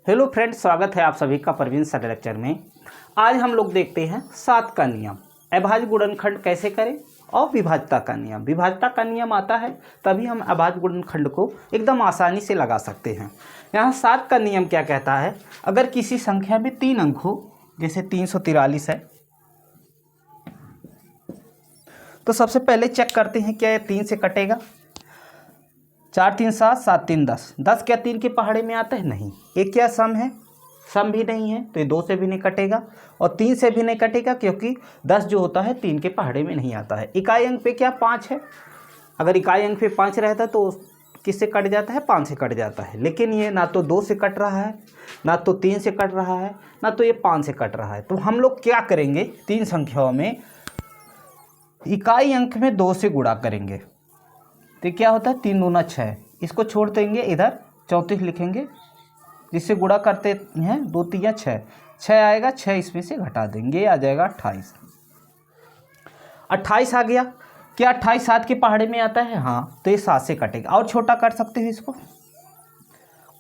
Hello friends, स्वागत है आप सभी का परवीन सर लेक्चर में। आज हम लोग देखते हैं 7 का नियम, अभाज्य गुणनखंड कैसे करें और विभाज्यता का नियम। विभाज्यता का नियम आता है तभी हम अभाज्य गुणनखंड को एकदम आसानी से लगा सकते हैं। यहाँ 7 का नियम क्या कहता है, अगर किसी संख्या में 3 अंक हो, जैसे 343 है, तो सबसे पहले चेक करते हैं क्या ये 3 से कटेगा। 4 3 7, 7 3 10, 10 क्या 3 के पहाड़े में आता है? नहीं। एक क्या सम है? सम भी नहीं है, तो ये 2 से भी नहीं कटेगा और 3 से भी नहीं कटेगा, क्योंकि 10 जो होता है 3 के पहाड़े में नहीं आता है। इकाई अंक पे क्या 5 है, अगर इकाई अंक पे 5 रहता है तो किससे कट जाता है? 5 से कट जाता है। लेकिन ये ना तो 2 से कट रहा है, ना तो 3 से कट रहा है, ना तो ये 5 से कट रहा है। तो हम लोग क्या करेंगे, 3 संख्याओं में इकाई अंक में 2 से गुणा करेंगे। तो क्या होता है? 3 दूना 6, इसको छोड़ देंगे, इधर 34 लिखेंगे, जिससे गुणा करते हैं 2 3 6, 6 आएगा, 6 इसमें से घटा देंगे, आ जाएगा 28। 28 आ गया। क्या 28 7 के पहाड़े में आता है? हाँ, तो ये 7 से कटेगा। और छोटा कर सकते हैं इसको।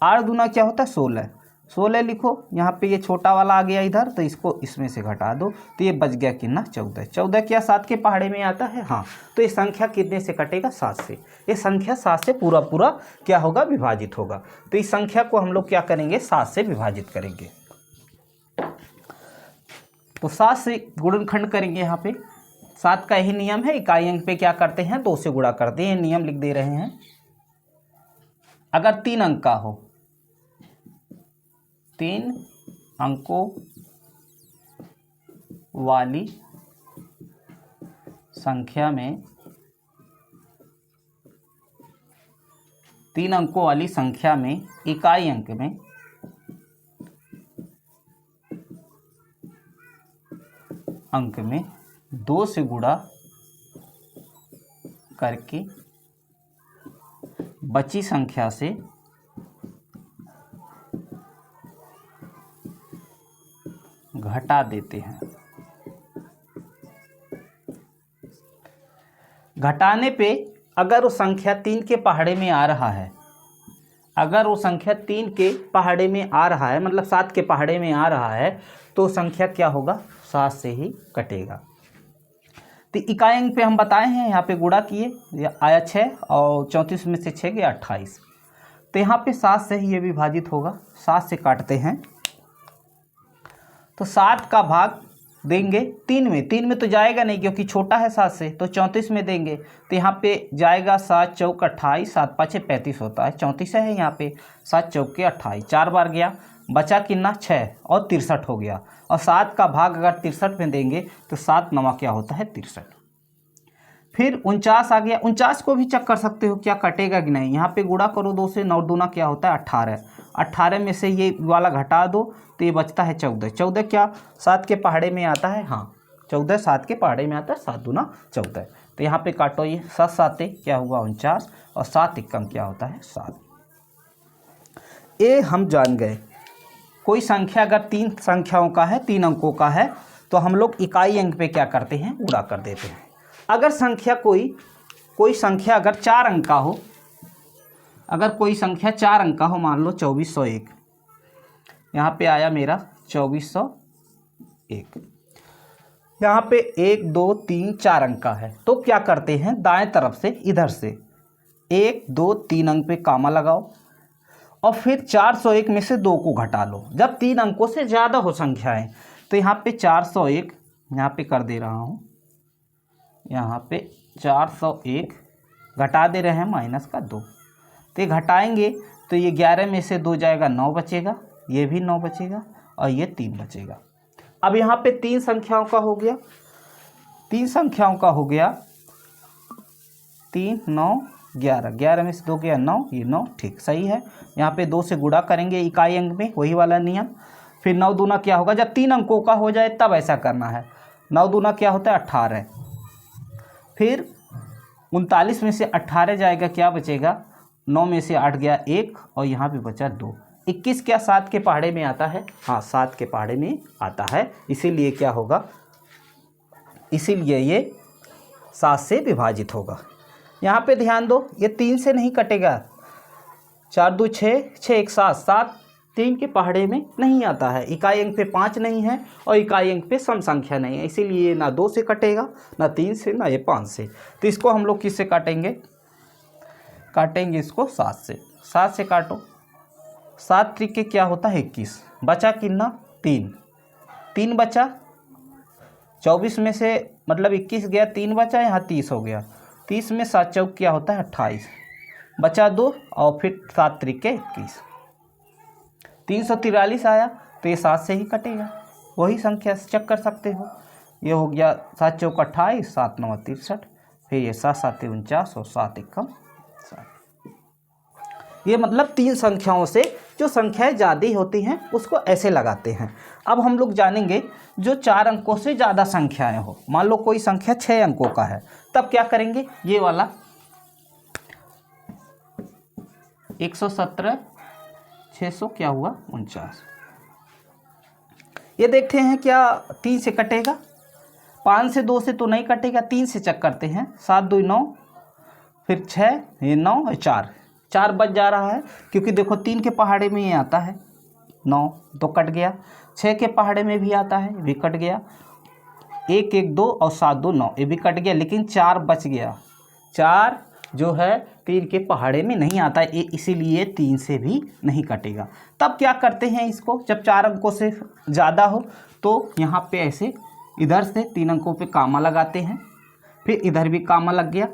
8 दूना क्या होता है? 16, 16 लिखो, यहाँ पे ये छोटा वाला आ गया इधर, तो इसको इसमें से घटा दो, तो ये बच गया कितना? 14। 14 क्या 7 के पहाड़े में आता है? हाँ, तो ये संख्या कितने से कटेगा? 7 से। ये संख्या 7 से पूरा पूरा क्या होगा? विभाजित होगा। तो इस संख्या को हम लोग क्या करेंगे? 7 से विभाजित करेंगे। तो 7 से गुणनखंड करेंगे। यहाँ पे 7 का यही नियम है, इकाई अंक पे क्या करते हैं? 2 से गुणा करते हैं। नियम लिख दे रहे हैं। अगर 3 अंक का हो, 3 अंकों वाली संख्या में, 3 अंकों वाली संख्या में इकाई अंक में 2 से गुणा करके बची संख्या से घटा देते हैं। घटाने पे अगर वो संख्या 3 के पहाड़े में आ रहा है, अगर वो संख्या 3 के पहाड़े में आ रहा है, मतलब 7 के पहाड़े में आ रहा है, तो संख्या क्या होगा? 7 से ही कटेगा। तो इकाई अंक पे हम बताए हैं, यहाँ पे गुणा किए, आया 6 और 34 में से 6 गया 28। तो यहाँ पे 7 से ही ये विभाजित होगा। 7 से काटते हैं तो 7 का भाग देंगे 3 में। 3 में तो जाएगा नहीं, क्योंकि छोटा है 7 से, तो 34 में देंगे। तो यहाँ पे जाएगा 7 चौक 28, 7 5 35 होता है, 34 है यहाँ पे। 7 चौक 28, 4 बार गया, बचा कितना? 6 और 63 हो गया। और 7 का भाग अगर 63 में देंगे तो 7 9 क्या होता है? 63। फिर 49 आ गया। 49 को भी चेक कर सकते हो क्या कटेगा कि नहीं। यहाँ पे गुणा करो 2 से, 9 दूना क्या होता है? 18। 18 में से ये वाला घटा दो, तो ये बचता है 14। 14 क्या 7 के पहाड़े में आता है? हाँ, 14 7 के पहाड़े में आता है। 7 दूना 14। तो यहाँ पे काटो, ये 7 7 क्या हुआ? 49, और 7 एकम क्या होता है? 7। ये हम जान गए। कोई संख्या अगर 3 संख्याओं का है, 3 अंकों का है, तो हम लोग इकाई अंक पे क्या करते हैं? गुणा कर देते हैं। अगर संख्या कोई संख्या अगर 4 अंक का हो, अगर कोई संख्या 4 अंक का हो, मान लो 2401, यहाँ पे आया मेरा 2401, यहाँ पे 1 2 3 4 अंक का है, तो क्या करते हैं? दाएं तरफ से इधर से 1 2 3 अंक पे कामा लगाओ और फिर 401 में से 2 को घटा लो। जब 3 अंकों से ज़्यादा हो संख्याएं, तो यहाँ पे 401 यहाँ पे कर दे रहा हूँ, यहाँ पे 401 घटा दे रहे हैं -2। तो ये घटाएंगे तो ये 11 में से 2 जाएगा, 9 बचेगा, ये भी 9 बचेगा और ये 3 बचेगा। अब यहाँ पे 3 संख्याओं का हो गया, 3 संख्याओं का हो गया, 3 9 11, 11 में से 2 गया 9, ये 9 ठीक सही है। यहाँ पे 2 से गुणा करेंगे इकाई अंक में, वही वाला नियम। फिर 9 दूना क्या होगा? जब 3 अंकों का हो जाए तब ऐसा करना है। 9 दूना क्या होता है? 18। फिर 39 में से 18 जाएगा, क्या बचेगा? 9 में से 8 गया 1 और यहाँ पे बचा 2। 21 क्या 7 के पहाड़े में आता है? हाँ, 7 के पहाड़े में आता है, इसीलिए क्या होगा? इसीलिए ये 7 से विभाजित होगा। यहाँ पे ध्यान दो, ये 3 से नहीं कटेगा। 4 2 6, 6 1 7, 7 3 के पहाड़े में नहीं आता है। इकाई अंक पे 5 नहीं है और इकाई अंक पे सम संख्या नहीं है, इसीलिए ना 2 से कटेगा, ना 3 से, ना ये 5 से। तो इसको हम लोग किससे काटेंगे? काटेंगे इसको 7 से। 7 से काटो, 7 त्रिके क्या होता है 21, बचा कितना 3, 3 बचा, 24 में से मतलब 21 गया, 3 बचा, यहाँ 30 हो गया, 30 में 7 चौक क्या होता है 28, बचा 2 और फिर 7 त्रिके 21, 343 आया। तो ये 7 से ही कटेगा, वही संख्या से चेक कर सकते हो। ये हो गया 7 चौक 28, 7 9 63, फिर ये 7 7 49 और 7 1 7। ये मतलब 3 संख्याओं से जो संख्याएं ज़्यादा होती हैं उसको ऐसे लगाते हैं। अब हम लोग जानेंगे जो 4 अंकों से ज़्यादा संख्याएं हो। मान लो कोई संख्या 6 अंकों का है, तब क्या करेंगे? ये वाला 117 600 क्या हुआ 49। ये देखते हैं क्या 3 से कटेगा? 5 से 2 से तो नहीं कटेगा, 3 से चेक करते हैं। 7 2 9, फिर 6, ये 9 और 4 बच जा रहा है, क्योंकि देखो 3 के पहाड़े में ये आता है 9 तो कट गया, 6 के पहाड़े में भी आता है, भी कट गया, 1 1 2 और 7 2 9 ये भी कट गया, लेकिन 4 बच गया। 4 जो है 3 के पहाड़े में नहीं आता है, इसीलिए 3 से भी नहीं कटेगा। तब क्या करते हैं इसको? जब 4 अंकों से ज़्यादा हो तो यहाँ पे ऐसे इधर से 3 अंकों पे कामा लगाते हैं, फिर इधर भी कामा लग गया,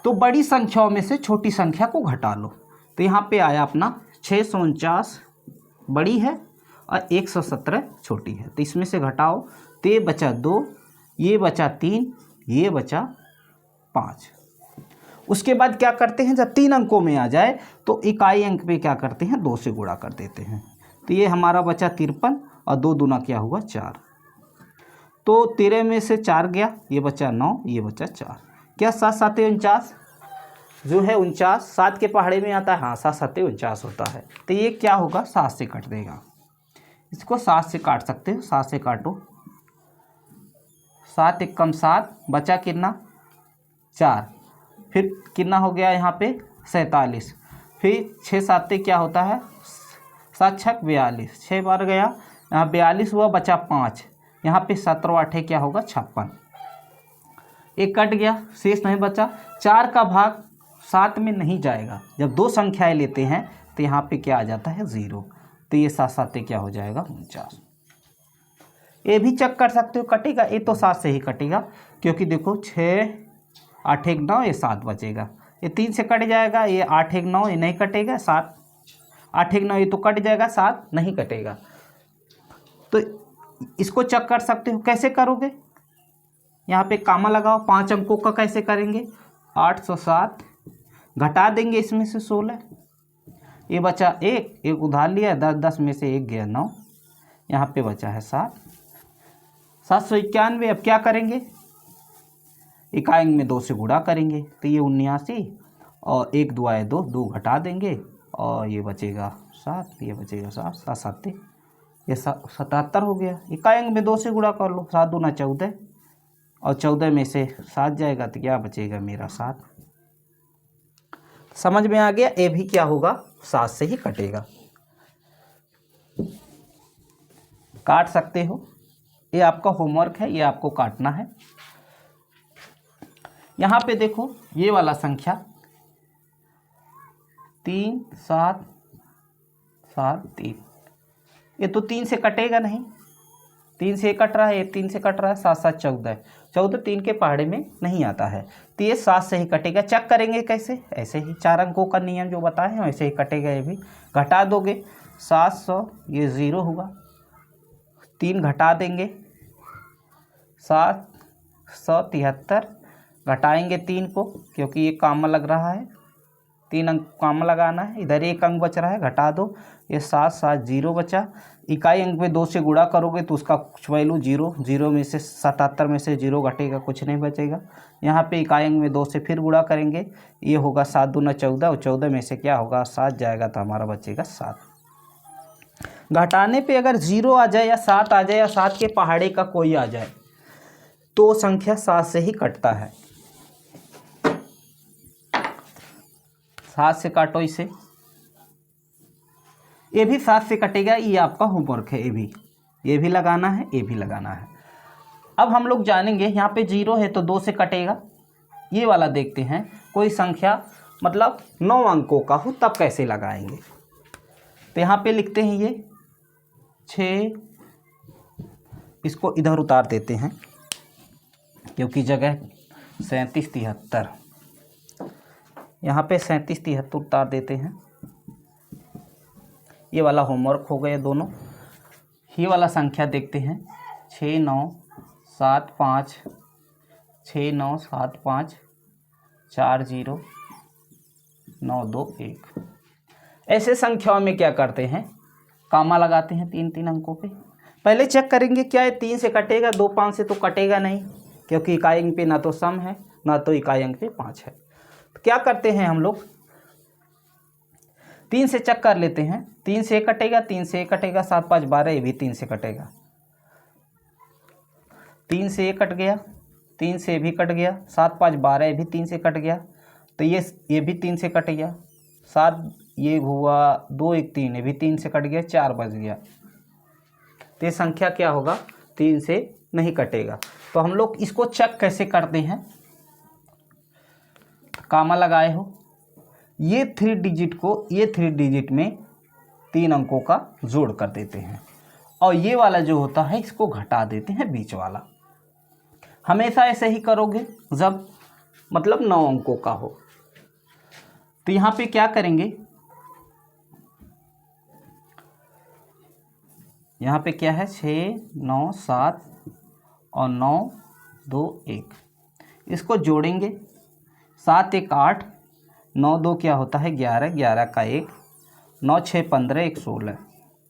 तो बड़ी संख्याओं में से छोटी संख्या को घटा लो। तो यहाँ पे आया अपना 649 बड़ी है और 117 छोटी है, तो इसमें से घटाओ, तो ये बचा 2, ये बचा 3, ये बचा 5। उसके बाद क्या करते हैं? जब 3 अंकों में आ जाए तो इकाई अंक पे क्या करते हैं? 2 से गुणा कर देते हैं। तो ये हमारा बचा 53 और 2 दूना क्या हुआ 4, तो 13 में से 4 गया, ये बचा 9, ये बचा 4। क्या 7 7 49 जो है 49 7 के पहाड़े में आता है? हाँ, 7 7 49 होता है। तो ये क्या होगा? 7 से कट देगा। इसको 7 से काट सकते हो, 7 से काटो, 7 1 कम 7, बचा कितना 4, फिर कितना हो गया यहाँ पे 47, फिर 6 7 क्या होता है 7 6 42, 6 बार गया, यहाँ 42 हुआ, बचा 5, यहाँ पे 17 8 क्या होगा 56, एक कट गया, शेष नहीं बचा। 4 का भाग 7 में नहीं जाएगा, जब 2 संख्याएं लेते हैं तो यहाँ पे क्या आ जाता है 0, तो ये 7 7 क्या हो जाएगा 49। ये भी चेक कर सकते हो कटेगा, ये तो 7 से ही कटेगा, क्योंकि देखो 6 8 1 9, ये 7 बचेगा, ये 3 से कट जाएगा, ये 8 1 9 ये नहीं कटेगा, 7 8 1 9 ये तो कट जाएगा, 7 नहीं कटेगा। तो इसको चेक कर सकते हो, कैसे करोगे? यहाँ पे कामा लगाओ, 5 अंकों का कैसे करेंगे? 807 घटा देंगे इसमें से 16, ये बचा 1 उधार लिया, 10 10 में से 1 गया 9, यहाँ पे बचा है 7 791। अब क्या करेंगे? इकाई अंक में 2 से गुणा करेंगे, तो ये 79 और 1 2 आए 2 2 घटा देंगे और ये बचेगा 7, ये बचेगा 7 7 7 ये 77 हो गया। इकाई अंक में 2 से गुणा कर लो, 7 दूना 14 और 14 में से 7 जाएगा तो क्या बचेगा मेरा 7। समझ में आ गया? ये भी क्या होगा 7 से ही कटेगा, काट सकते हो। ये आपका होमवर्क है, ये आपको काटना है। यहाँ पे देखो ये वाला संख्या 3 7 7 3, ये तो 3 से कटेगा नहीं, 3 से कट रहा है, ये 3 से कट रहा है, 7 7 14 14 3 के पहाड़े में नहीं आता है, तो ये 7 से ही कटेगा। चेक करेंगे कैसे? ऐसे ही 4 अंकों का नियम जो बताए हैं वैसे ही कटेगा। ये भी घटा दोगे, 700 ये 0 हुआ, 3 घटा देंगे 773, घटाएंगे 3 को क्योंकि ये काम लग रहा है, 3 अंक काम लगाना है, इधर 1 अंक बच रहा है, घटा दो, ये 7 7 0 बचा। इकाई अंक में 2 से गुणा करोगे तो उसका कुछ वैल्यू 0, 0 में से 77 में से 0 घटेगा, कुछ नहीं बचेगा। यहाँ पे इकाई अंक में 2 से फिर गुणा करेंगे, ये होगा 7 दूना 14 और 14 में से क्या होगा 7 जाएगा तो हमारा बचेगा 7। घटाने पे अगर 0 आ जाए या 7 आ जाए या 7 के पहाड़े का कोई आ जाए तो संख्या 7 से ही कटता है। 7 से काटो इसे, ये भी 7 से कटेगा, ये आपका होमवर्क है। ये भी लगाना है, ये भी लगाना है। अब हम लोग जानेंगे यहाँ पे 0 है तो 2 से कटेगा। ये वाला देखते हैं, कोई संख्या मतलब 9 अंकों का हो तब कैसे लगाएंगे। तो यहाँ पे लिखते हैं ये 6, इसको इधर उतार देते हैं क्योंकि जगह 37 73, यहाँ पे 37 73 उतार देते हैं। ये वाला होमवर्क हो गया दोनों। ये वाला संख्या देखते हैं 6 9 7 5, 6 9 7 5 4 0 9 2 1। ऐसे संख्याओं में क्या करते हैं, कामा लगाते हैं 3-3 अंकों पे। पहले चेक करेंगे क्या ये 3 से कटेगा, 2 5 से तो कटेगा नहीं, क्योंकि इकाई अंक पे ना तो सम है ना तो इकाई अंक पे 5 है। तो क्या करते हैं हम लोग, 3 से चेक कर लेते हैं। 3 से कटेगा, 3 से कटेगा, 7 5 12, ये भी 3 से कटेगा। 3 से कट गया, 3 से भी कट गया, 7 5 12, ये भी 3 से कट गया। तो ये भी 3 से कट गया। 7 ये हुआ 2 1 3, ये भी 3 से कट गया, 4 बच गया। तो ये संख्या क्या होगा, 3 से नहीं कटेगा। तो हम लोग इसको चेक कैसे करते हैं, कामा लगाए हो, ये 3 डिजिट को ये 3 डिजिट में 3 अंकों का जोड़ कर देते हैं, और ये वाला जो होता है इसको घटा देते हैं बीच वाला। हमेशा ऐसे ही करोगे जब मतलब 9 अंकों का हो। तो यहाँ पे क्या करेंगे, यहाँ पे क्या है 6 9 7 और 9 2 1, इसको जोड़ेंगे। 7 1 8, 9 2 क्या होता है 11, 11 का 1, 9 6 15, 1 16,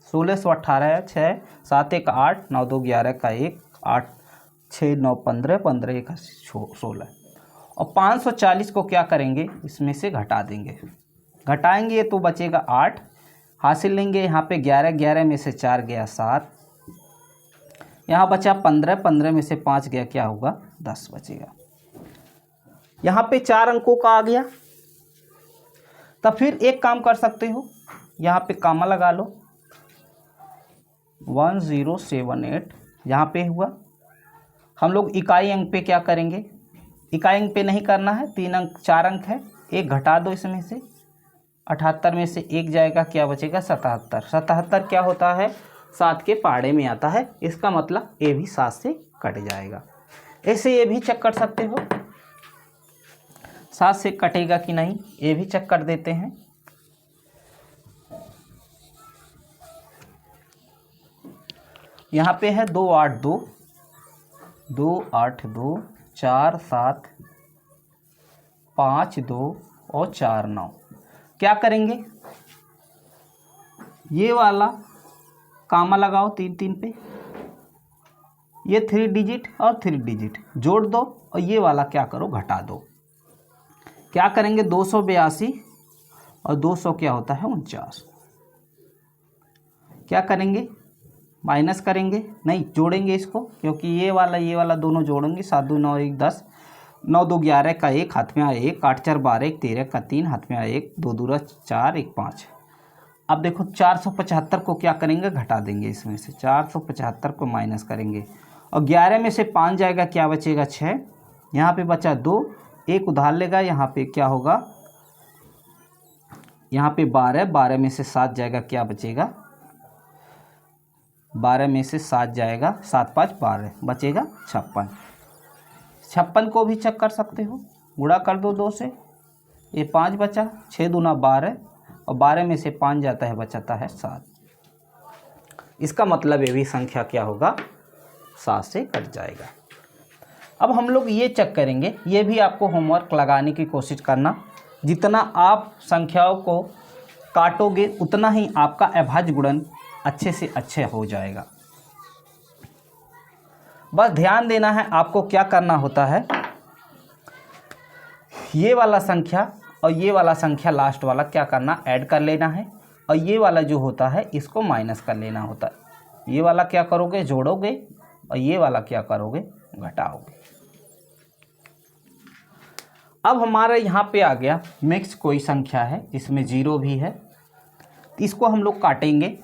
16 से 18 6, 7 1 8, 9 2 11 का 1, 8 6 9 15, 15 1 16। और 540 को क्या करेंगे, इसमें से घटा देंगे। घटाएंगे तो बचेगा 8, हासिल लेंगे। यहाँ पे 11, 11 में से 4 गया 7, यहाँ बचा 15, 15 में से 5 गया, क्या होगा 10 बचेगा। यहाँ पे 4 अंकों का आ गया। तब फिर एक काम कर सकते हो, यहाँ पे कामा लगा लो 1078, यहाँ पे हुआ। हम लोग इकाई अंक पे क्या करेंगे, इकाई अंक पे नहीं करना है, 3 अंक 4 अंक है, एक घटा दो इसमें से। 78 में से 1 जाएगा, क्या बचेगा 77। 77 क्या होता है, 7 के पहाड़े में आता है, इसका मतलब ये भी 7 से कट जाएगा। ऐसे ये भी चेक कर सकते हो 7 से कटेगा कि नहीं, ये भी चेक कर देते हैं। यहाँ पे है 2 8 2, 2 8 2, 4 7, 5 2 और 4 9। क्या करेंगे, ये वाला कामा लगाओ 3 3 पे, ये 3 डिजिट और 3 डिजिट जोड़ दो, और ये वाला क्या करो घटा दो। क्या करेंगे 282 और 200 क्या होता है 49। क्या करेंगे, माइनस करेंगे, नहीं जोड़ेंगे इसको, क्योंकि ये वाला दोनों जोड़ेंगे। 7 2 9 1 10, 9 2 11 का 1 हाथ में आया 1, 8 4 12, 1 13 का 3 हाथ में आया 1, 2 दूरा 4 1 5। अब देखो 475 को क्या करेंगे, घटा देंगे इसमें से। 475 को माइनस करेंगे, और 11 में से 5 जाएगा, क्या बचेगा 6। यहाँ पे बचा 2, 1 उधार लेगा, यहाँ पे क्या होगा, यहाँ पे 12, 12 में से 7 जाएगा, क्या बचेगा 12 में से 7 जाएगा, 7 5 12, बचेगा 56। 56 को भी चेक कर सकते हो, गुणा कर दो 2 से, ये 5 बचा, 6 दूना 12, और 12 में से 5 जाता है, बचाता है 7। इसका मतलब ये भी संख्या क्या होगा 7 से कट जाएगा। अब हम लोग ये चेक करेंगे, ये भी आपको होमवर्क लगाने की कोशिश करना। जितना आप संख्याओं को काटोगे उतना ही आपका अभाज्य गुणन अच्छे से अच्छे हो जाएगा। बस ध्यान देना है आपको, क्या करना होता है, ये वाला संख्या और ये वाला संख्या लास्ट वाला क्या करना, ऐड कर लेना है, और ये वाला जो होता है इसको माइनस कर लेना होता है। ये वाला क्या करोगे, जोड़ोगे, और ये वाला क्या करोगे, घटाओगे। अब हमारा यहाँ पे आ गया मिक्स कोई संख्या है जिसमें 0 भी है, इसको हम लोग काटेंगे।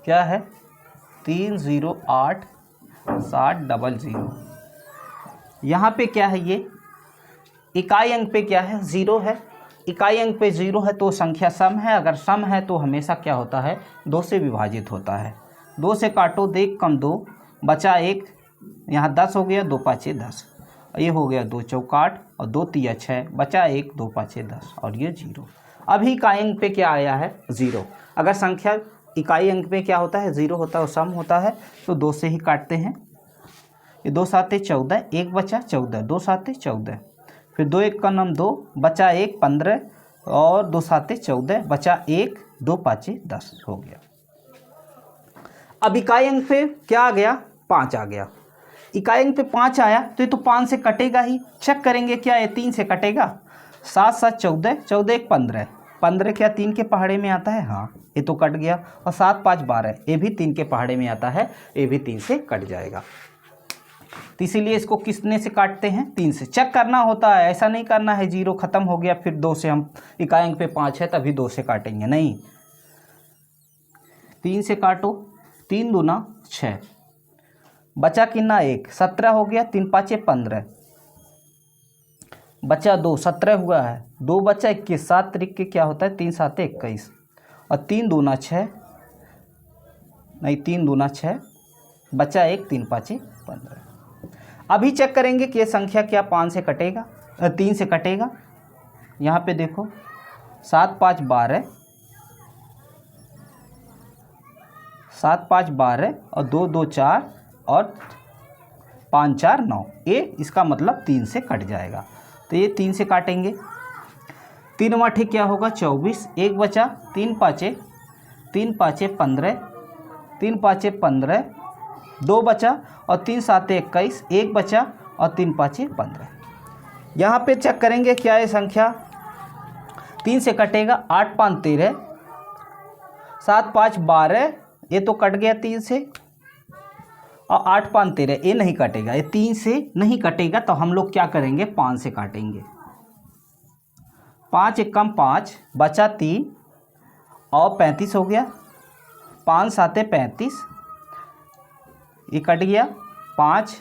क्या है 308,60,00। यहाँ पे क्या है, ये इकाई अंक पे क्या है, 0 है। इकाई अंक पे 0 है तो संख्या सम है। अगर सम है तो हमेशा क्या होता है, 2 से विभाजित होता है। 2 से काटो, 2 कम 2 बचा 1, यहाँ 10 हो गया, 2 पाँचे 10, ये हो गया 2 चौका 8 और 2 तिया 6, बचा 1, 2 पाँचे 10 और ये 0। अभी इकाई अंक पे क्या आया है, 0। अगर संख्या इकाई अंक पे क्या होता है, 0 होता है और सम होता है, तो 2 से ही काटते हैं। ये 2 7 14, 1 बचा 14, 2 7 14, फिर 2 1 का नाम 2, बचा 1 15 और 2 7 14, बचा 1, 2 पाँचे 10 हो गया। अब इकाई अंक पे क्या आ गया, 5 आ गया। इकाई अंक पे 5 आया तो ये तो 5 से कटेगा ही। चेक करेंगे क्या ये 3 से कटेगा। 7 7 14, 14 1 15, 15 क्या 3 के पहाड़े में आता है, हाँ ये तो कट गया। और 7 5 12, ये भी 3 के पहाड़े में आता है, ये भी 3 से कट जाएगा। तो इसीलिए इसको किसने से काटते हैं, 3 से। चेक करना होता है, ऐसा नहीं करना है 0 खत्म हो गया फिर 2 से हम इकाई अंक पे 5 है तभी 2 से काटेंगे, नहीं। 3 से काटो, 3 दूना 6, बचा कितना 1, 17 हो गया, 3 पाँचे 15, बचा 2, 17 हुआ है, 2 बचा 21, 7 तरीक के क्या होता है, 3 7 21 और 3 दूना 6, नहीं 3 दूना 6, बचा 1, 3 पाँचे 15। अभी चेक करेंगे कि ये संख्या क्या 5 से कटेगा, 3 से कटेगा। यहाँ पे देखो 7 5 12, 7 5 12 और 2 2 4 और 5 4 9, ये इसका मतलब 3 से कट जाएगा। तो ये 3 से काटेंगे। 3 माठे क्या होगा 24, 1 बचा, 3 पाँचे 15, 3 पाँचे 15, 2 बचा और 3 7 21, 1 बचा और 3 पाँचे 15। यहाँ पे चेक करेंगे क्या ये संख्या 3 से कटेगा। 8 5 13, 7 5 12, ये तो कट गया 3 से, और 8 5 13 ये नहीं कटेगा, ये 3 से नहीं कटेगा। तो हम लोग क्या करेंगे 5 से काटेंगे। 5 1 कम 5, बचा 3 और 35 हो गया, 5 7 35, ये कट गया, 5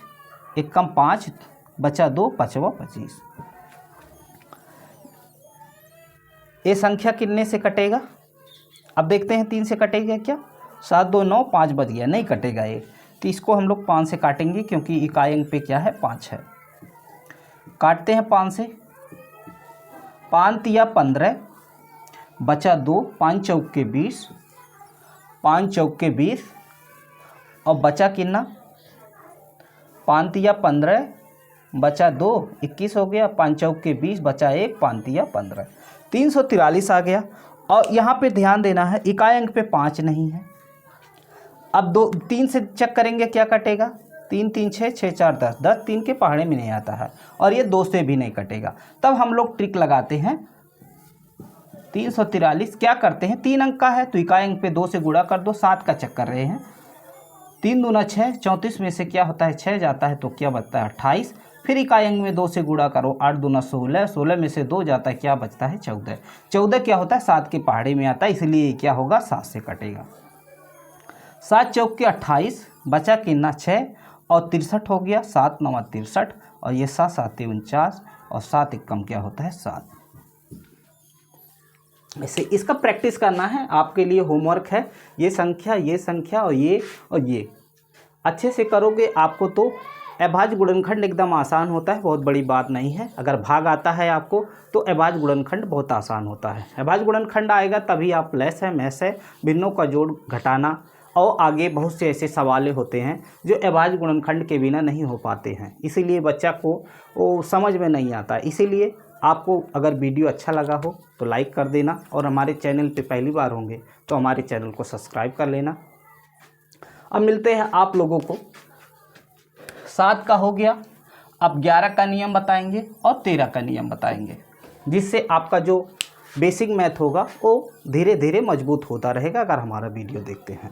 1 कम 5, बचा 2 5 25। ये संख्या कितने से कटेगा, अब देखते हैं 3 से कटेगा क्या। 7 2 9, 5 बच गया, नहीं कटेगा ये। तो इसको हम लोग 5 से काटेंगे क्योंकि इकाई अंक पे क्या है 5 है। काटते हैं 5 से। 5 तिया 15, बचा 2, 5 चौके 20, 5 चौके 20 और बचा कितना 5 तिया 15, बचा 2 21 हो गया, 5 चौके 20, बचा 1, 5 तिया 15, 343 आ गया। और यहाँ पे ध्यान देना है इकाई अंक पे 5 नहीं है। अब 3 से चेक करेंगे क्या कटेगा। 3 3 6 6 4 10, 10 3 के पहाड़े में नहीं आता है और ये 2 से भी नहीं कटेगा। तब हम लोग ट्रिक लगाते हैं। 343 क्या करते हैं, 3 अंक का है तो इकाई अंक पे 2 से गुणा कर दो। 7 का चेक कर रहे हैं। 3 दूना 6, 34 में से क्या होता है 6 जाता है तो क्या बचता है 28। फिर इकाई अंक में 2 से गुणा करो। 8 दूना 16, 16 में से 2 जाता है, क्या बचता है 14। 14 क्या होता है 7 के पहाड़े में आता है, इसलिए क्या होगा 7 से कटेगा। 7 चौक के 28, बचा कितना 6 और 63 हो गया। 7 9 63 और ये 7 7 49 और 7 1 कम क्या होता है 7। ऐसे इसका प्रैक्टिस करना है, आपके लिए होमवर्क है। ये संख्या और ये अच्छे से करोगे आपको तो अभाज्य गुणनखंड एकदम आसान होता है, बहुत बड़ी बात नहीं है। अगर भाग आता है आपको तो अभाज्य गुणनखंड बहुत आसान होता है। अभाज्य गुणनखंड आएगा तभी आप लेस है, मैस है, भिन्नों का जोड़ घटाना और आगे बहुत से ऐसे सवाल होते हैं जो अभाज्य गुणनखंड के बिना नहीं हो पाते हैं, इसीलिए बच्चा को वो समझ में नहीं आता। इसीलिए आपको अगर वीडियो अच्छा लगा हो तो लाइक कर देना और हमारे चैनल पे पहली बार होंगे तो हमारे चैनल को सब्सक्राइब कर लेना। अब मिलते हैं आप लोगों को। 7 का हो गया, अब 11 का नियम बताएंगे और 13 का नियम बताएंगे, जिससे आपका जो बेसिक मैथ होगा वो धीरे धीरे मजबूत होता रहेगा अगर हमारा वीडियो देखते हैं।